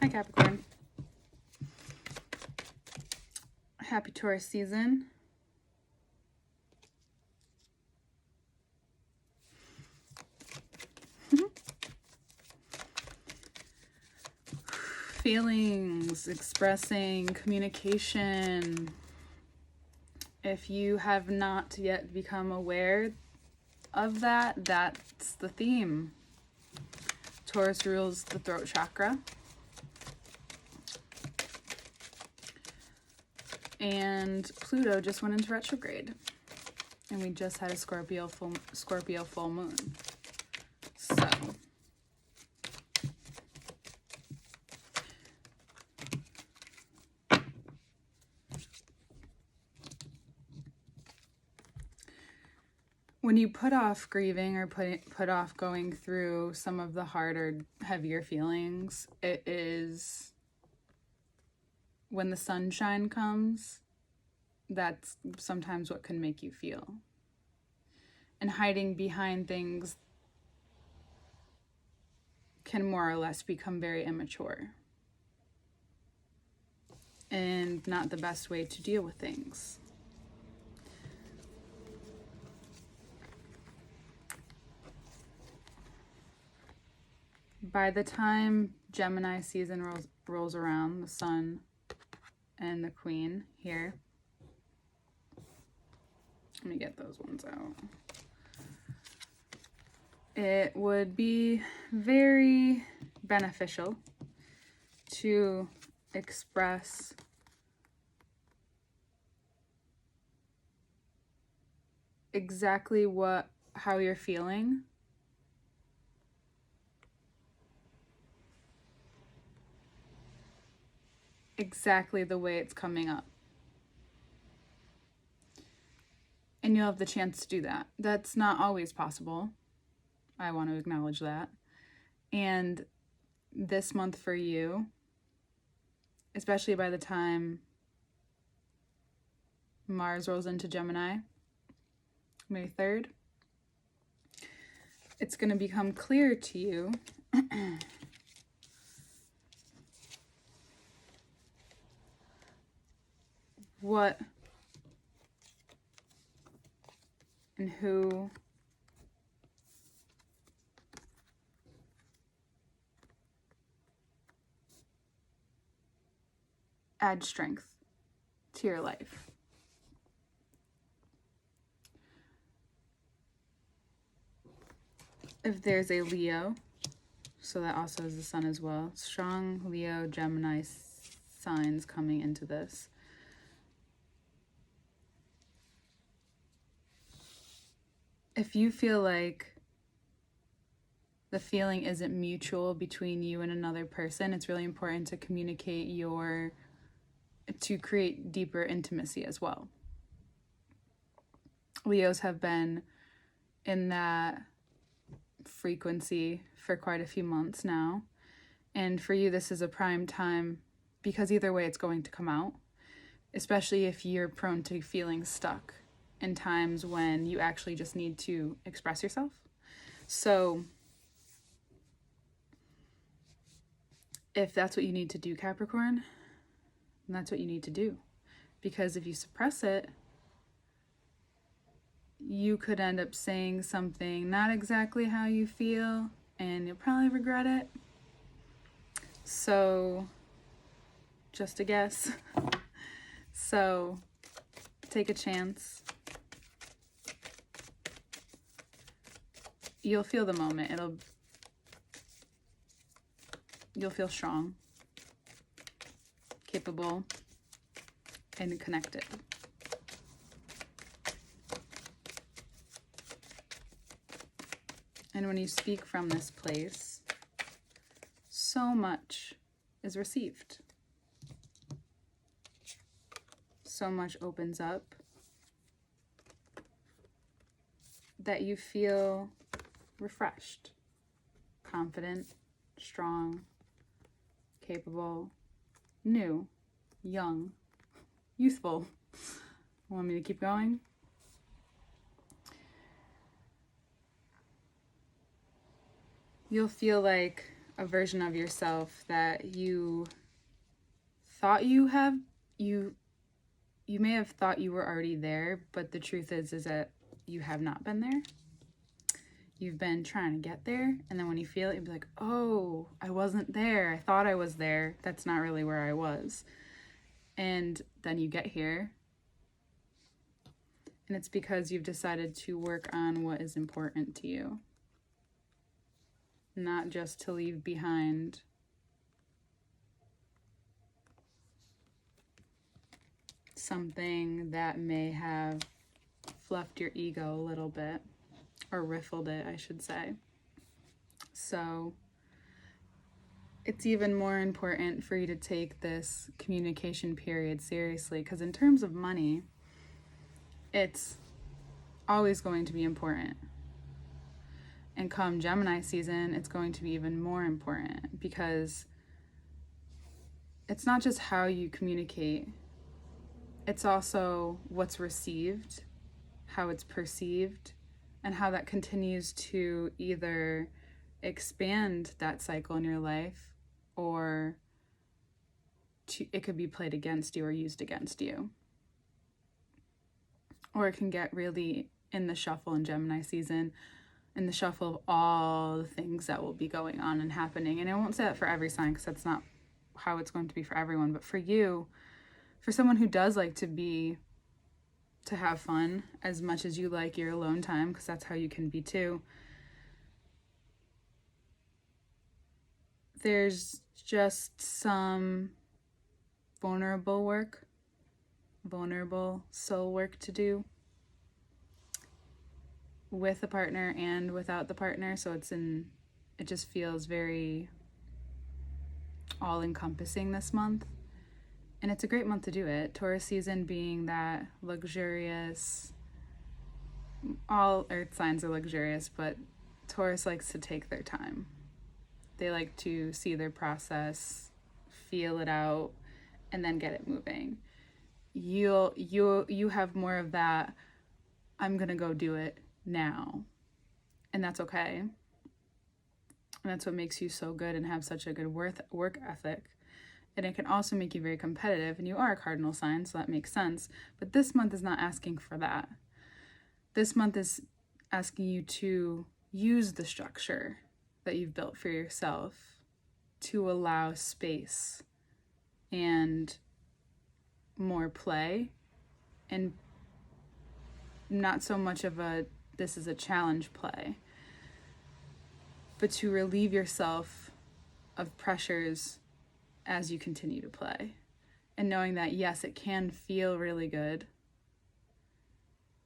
Hi, Capricorn. Happy Taurus season. Feelings, expressing, communication. If you have not yet become aware of that, that's the theme. Taurus rules the throat chakra. And Pluto just went into retrograde. And we just had a Scorpio full moon. So when you put off grieving or put off going through some of the harder, heavier feelings, it is when the sunshine comes, that's sometimes what can make you feel. And hiding behind things can more or less become very immature and not the best way to deal with things. By the time Gemini season rolls around, the sun and the queen here, let me get those ones out. It would be very beneficial to express exactly how you're feeling exactly the way it's coming up. And you'll have the chance to do that. That's not always possible. I want to acknowledge that. And this month for you, especially by the time Mars rolls into Gemini, May 3rd, it's going to become clear to you what and who adds strength to your life. If there's a Leo, so that also is the sun as well, strong Leo, Gemini signs coming into this. If you feel like the feeling isn't mutual between you and another person, it's really important to communicate to create deeper intimacy as well. Leos have been in that frequency for quite a few months now. And for you, this is a prime time because either way it's going to come out, especially if you're prone to feeling stuck in times when you actually just need to express yourself. So if that's what you need to do, Capricorn, then that's what you need to do. Because if you suppress it, you could end up saying something not exactly how you feel, and you'll probably regret it. So, just a guess. So, take a chance. You'll feel the moment. You'll feel strong, capable, and connected. And when you speak from this place, so much is received. So much opens up that you feel refreshed, confident, strong, capable, new, young, youthful. Want me to keep going? You'll feel like a version of yourself that you thought you may have thought you were already there, but the truth is that you have not been there. You've been trying to get there, and then when you feel it, you'll be like, oh, I wasn't there. I thought I was there. That's not really where I was. And then you get here, and it's because you've decided to work on what is important to you, not just to leave behind something that may have fluffed your ego a little bit, or riffled it, I should say. So it's even more important for you to take this communication period seriously, because in terms of money, it's always going to be important. And come Gemini season, it's going to be even more important, because it's not just how you communicate, it's also what's received, how it's perceived, and how that continues to either expand that cycle in your life, or it could be played against you or used against you. Or it can get really in the shuffle in Gemini season, in the shuffle of all the things that will be going on and happening. And I won't say that for every sign, because that's not how it's going to be for everyone. But for you, for someone who does like to have fun as much as you like your alone time, because that's how you can be too, there's just some vulnerable soul work to do with a partner and without the partner. So it just feels very all-encompassing this month. And it's a great month to do it. Taurus season being that luxurious, all earth signs are luxurious, but Taurus likes to take their time. They like to see their process, feel it out, and then get it moving. You have more of that, I'm gonna go do it now. And that's okay. And that's what makes you so good and have such a good work ethic. And it can also make you very competitive, and you are a cardinal sign, so that makes sense. But this month is not asking for that. This month is asking you to use the structure that you've built for yourself to allow space and more play, and not so much of this is a challenge play, but to relieve yourself of pressures as you continue to play, and knowing that yes, it can feel really good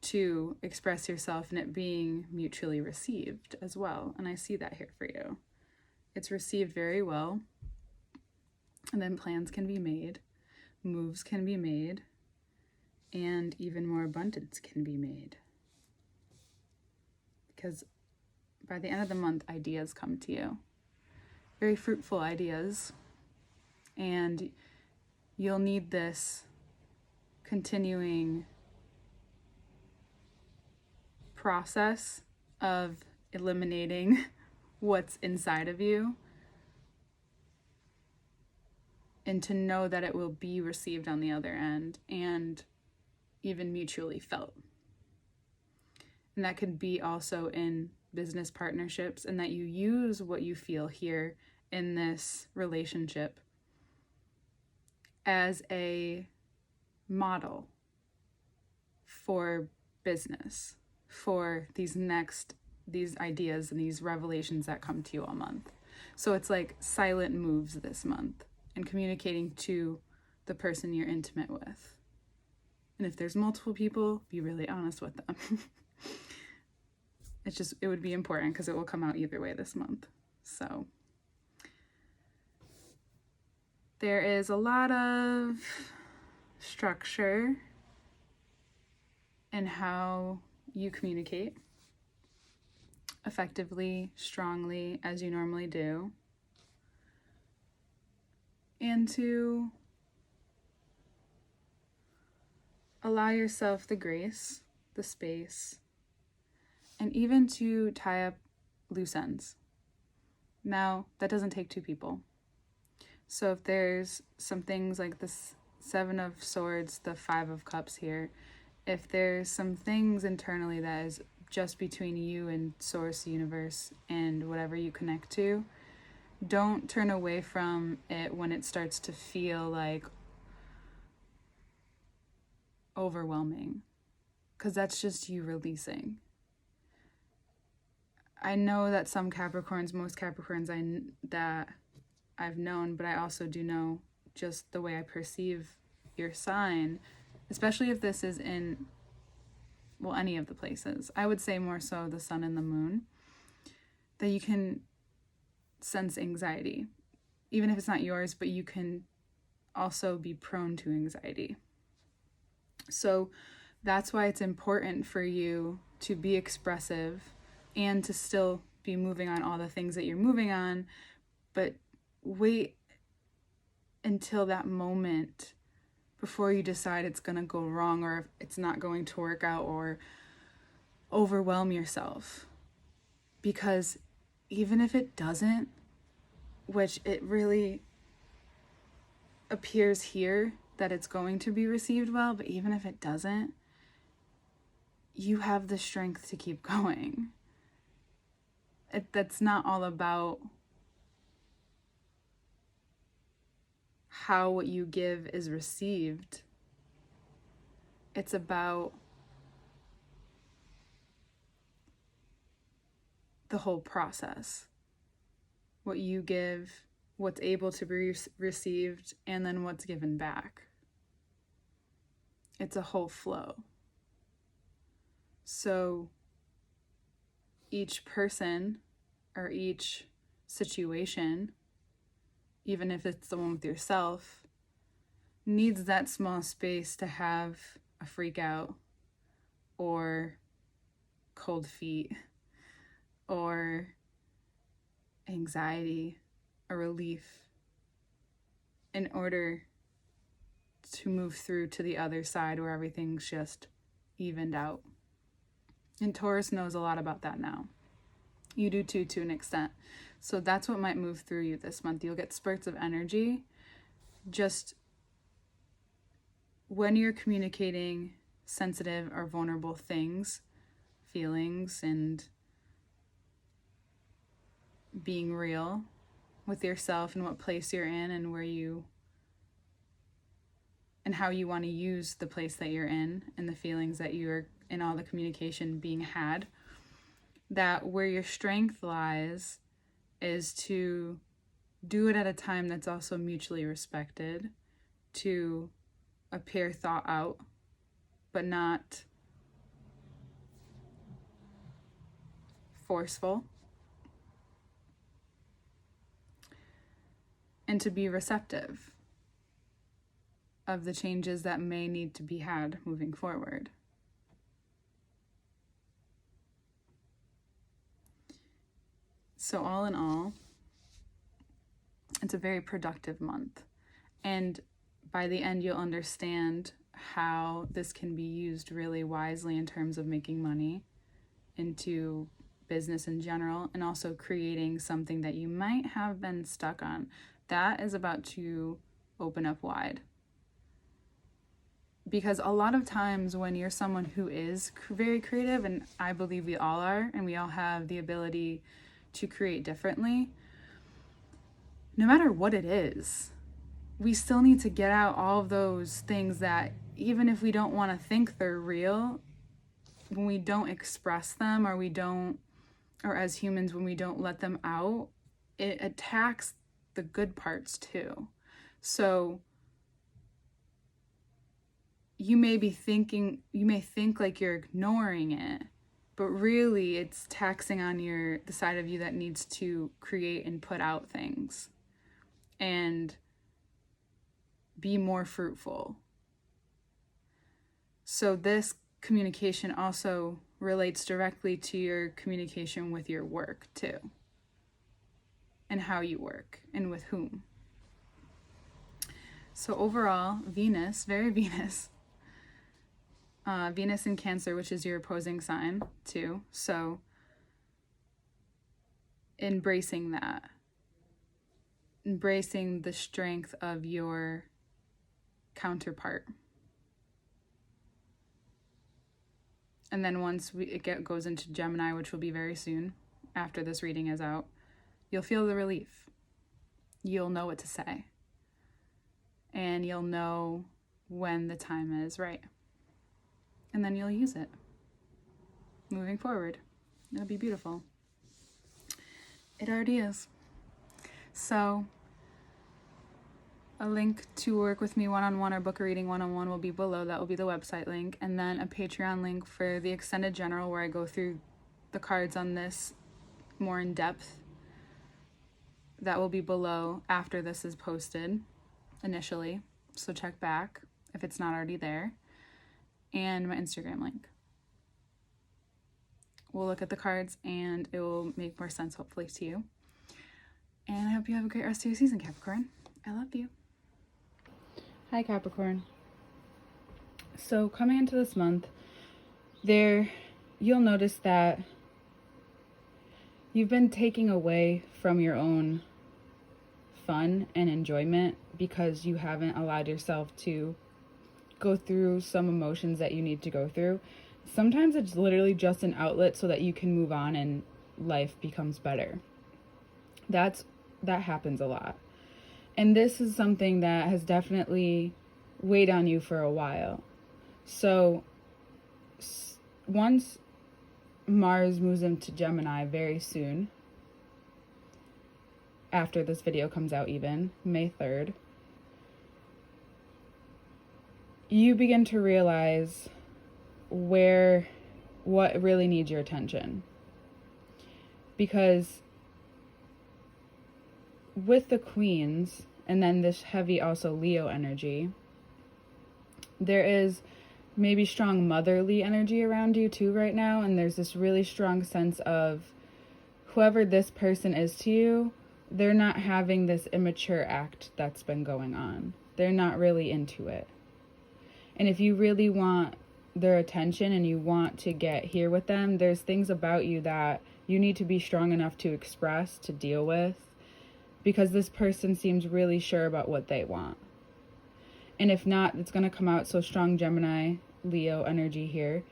to express yourself, and it being mutually received as well. And I see that here for you. It's received very well, and then plans can be made, moves can be made, and even more abundance can be made. Because by the end of the month, ideas come to you, very fruitful ideas. And you'll need this continuing process of eliminating what's inside of you, and to know that it will be received on the other end and even mutually felt. And that could be also in business partnerships, and that you use what you feel here in this relationship as a model for business, for these ideas and these revelations that come to you all month. So it's like silent moves this month, and communicating to the person you're intimate with. And if there's multiple people, be really honest with them. It would be important, because it will come out either way this month. So there is a lot of structure in how you communicate effectively, strongly, as you normally do, and to allow yourself the grace, the space, and even to tie up loose ends. Now, that doesn't take two people. So if there's some things like this Seven of Swords, the Five of Cups here, if there's some things internally that is just between you and Source, Universe, and whatever you connect to, don't turn away from it when it starts to feel like overwhelming, because that's just you releasing. I know that some Capricorns, most Capricorns that I've known, but I also do know just the way I perceive your sign, especially if this is in, well, any of the places. I would say more so the sun and the moon, that you can sense anxiety, even if it's not yours, but you can also be prone to anxiety. So that's why it's important for you to be expressive and to still be moving on all the things that you're moving on, but wait until that moment before you decide it's going to go wrong or if it's not going to work out or overwhelm yourself. Because even if it doesn't, which it really appears here that it's going to be received well, but even if it doesn't, you have the strength to keep going. That's not all about how what you give is received. It's about the whole process. What you give, what's able to be received, and then what's given back. It's a whole flow. So each person or each situation, even if it's the one with yourself, needs that small space to have a freak out or cold feet or anxiety or relief in order to move through to the other side where everything's just evened out. And Taurus knows a lot about that now. You do too, to an extent. So that's what might move through you this month. You'll get spurts of energy just when you're communicating sensitive or vulnerable things, feelings, and being real with yourself and what place you're in and where you and how you want to use the place that you're in and the feelings that you're in, all the communication being had, that where your strength lies is to do it at a time that's also mutually respected, to appear thought out, but not forceful, and to be receptive of the changes that may need to be had moving forward. So all in all, it's a very productive month. And by the end, you'll understand how this can be used really wisely in terms of making money into business in general, and also creating something that you might have been stuck on. That is about to open up wide. Because a lot of times when you're someone who is very creative, and I believe we all are, and we all have the ability to create differently, no matter what it is, we still need to get out all of those things that, even if we don't want to think they're real, when we don't express them, or as humans, when we don't let them out, it attacks the good parts too. So you may think like you're ignoring it, but really it's taxing on the side of you that needs to create and put out things and be more fruitful. So this communication also relates directly to your communication with your work too, and how you work and with whom. So overall, Venus, very Venus. Venus in Cancer, which is your opposing sign too. So embracing that embracing the strength of your counterpart. And then once it goes into Gemini, which will be very soon after this reading is out, you'll feel the relief. You'll know what to say. And you'll know when the time is right. And then you'll use it. Moving forward. It'll be beautiful. It already is. So, a link to work with me one-on-one or book a reading one-on-one will be below. That will be the website link. And then a Patreon link for the extended general where I go through the cards on this more in depth. That will be below after this is posted initially. So check back if it's not already there. And my Instagram link. We'll look at the cards and it will make more sense hopefully to you. And I hope you have a great rest of your season, Capricorn. I love you. Hi, Capricorn. So coming into this month, you'll notice that you've been taking away from your own fun and enjoyment because you haven't allowed yourself to go through some emotions that you need to go through. Sometimes it's literally just an outlet so that you can move on and life becomes better. That happens a lot. And this is something that has definitely weighed on you for a while. So once Mars moves into Gemini very soon, after this video comes out even, May 3rd, you begin to realize what really needs your attention. Because with the queens, and then this heavy also Leo energy, there is maybe strong motherly energy around you too right now, and there's this really strong sense of whoever this person is to you, they're not having this immature act that's been going on. They're not really into it. And if you really want their attention and you want to get here with them, there's things about you that you need to be strong enough to express, to deal with, because this person seems really sure about what they want. And if not, it's going to come out so strong Gemini, Leo energy here.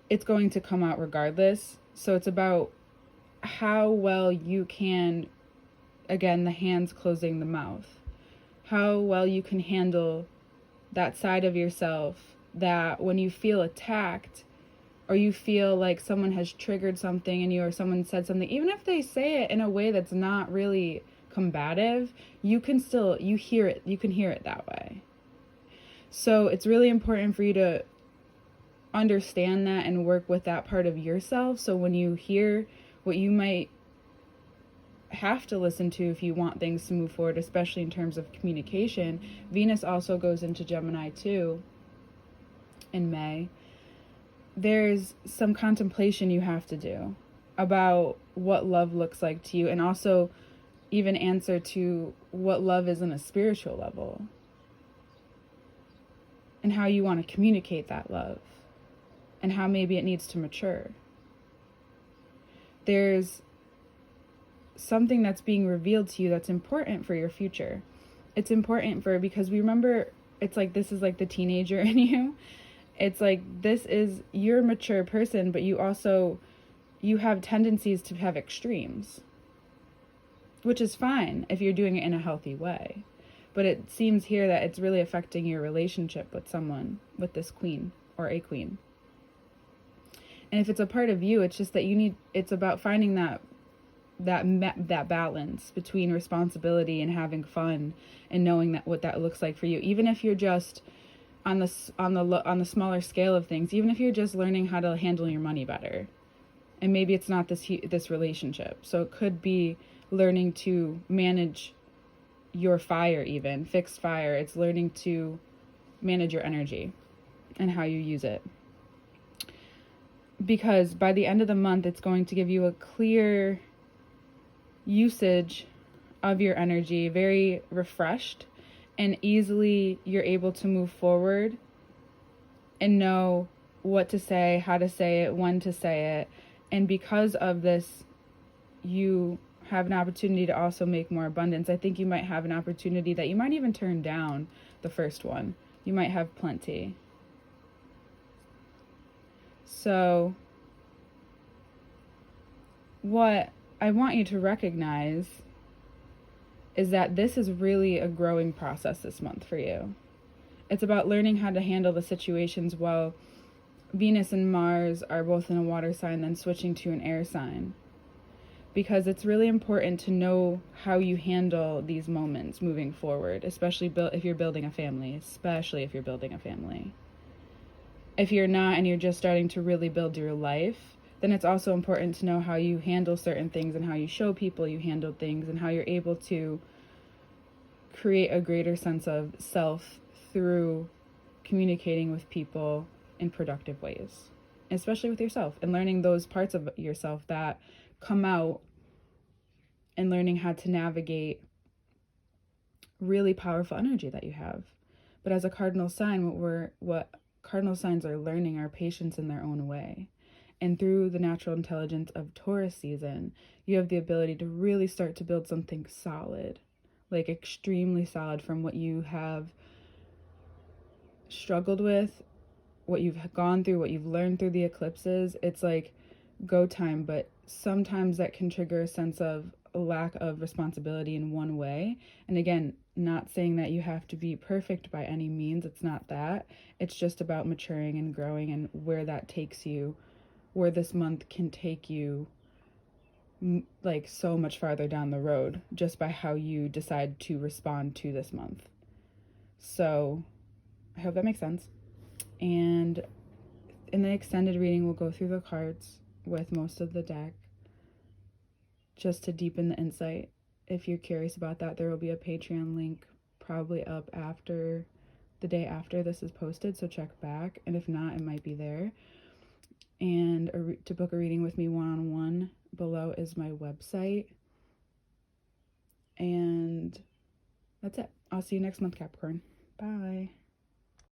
It's going to come out regardless. So it's about how well you can, again, the hands closing the mouth, how well you can handle that side of yourself that when you feel attacked or you feel like someone has triggered something in you or someone said something, even if they say it in a way that's not really combative, you can hear it that way. So it's really important for you to understand that and work with that part of yourself. So when you hear what you might have to listen to if you want things to move forward, especially in terms of communication, Venus also goes into Gemini too in May. There's some contemplation you have to do about what love looks like to you, and also even answer to what love is on a spiritual level and how you want to communicate that love and how maybe it needs to mature. There's something that's being revealed to you that's important for your future. It's important because we remember, it's like this is like the teenager in you. It's like this is, you're a mature person, but you have tendencies to have extremes, which is fine if you're doing it in a healthy way. But it seems here that it's really affecting your relationship with someone, with this queen or a queen. And if it's a part of you, it's just that it's about finding that balance between responsibility and having fun and knowing that what that looks like for you. Even if you're just on the smaller scale of things, even if you're just learning how to handle your money better. And maybe it's not this relationship. So it could be learning to manage your fire, even fixed fire. It's learning to manage your energy and how you use it. Because by the end of the month, it's going to give you a clear usage of your energy, very refreshed, and easily you're able to move forward and know what to say, how to say it, when to say it. And because of this, you have an opportunity to also make more abundance. I think you might have an opportunity that you might even turn down the first one. You might have plenty. So what I want you to recognize is that this is really a growing process this month for you. It's about learning how to handle the situations while Venus and Mars are both in a water sign, then switching to an air sign. Because it's really important to know how you handle these moments moving forward, especially if you're building a family, If you're not and you're just starting to really build your life, then it's also important to know how you handle certain things and how you show people you handle things and how you're able to create a greater sense of self through communicating with people in productive ways, especially with yourself, and learning those parts of yourself that come out and learning how to navigate really powerful energy that you have. But as a cardinal sign, what cardinal signs are learning are patience in their own way. And through the natural intelligence of Taurus season, you have the ability to really start to build something solid, like extremely solid, from what you have struggled with, what you've gone through, what you've learned through the eclipses. It's like go time, but sometimes that can trigger a sense of a lack of responsibility in one way. And again, not saying that you have to be perfect by any means. It's not that. It's just about maturing and growing, and where that takes you, where this month can take you like so much farther down the road just by how you decide to respond to this month. So I hope that makes sense. And in the extended reading, we'll go through the cards with most of the deck just to deepen the insight. If you're curious about that, there will be a Patreon link probably up after the day after this is posted, so check back. And if not, it might be there. And to book a reading with me one-on-one, below is my website. And that's it. I'll see you next month, Capricorn. Bye.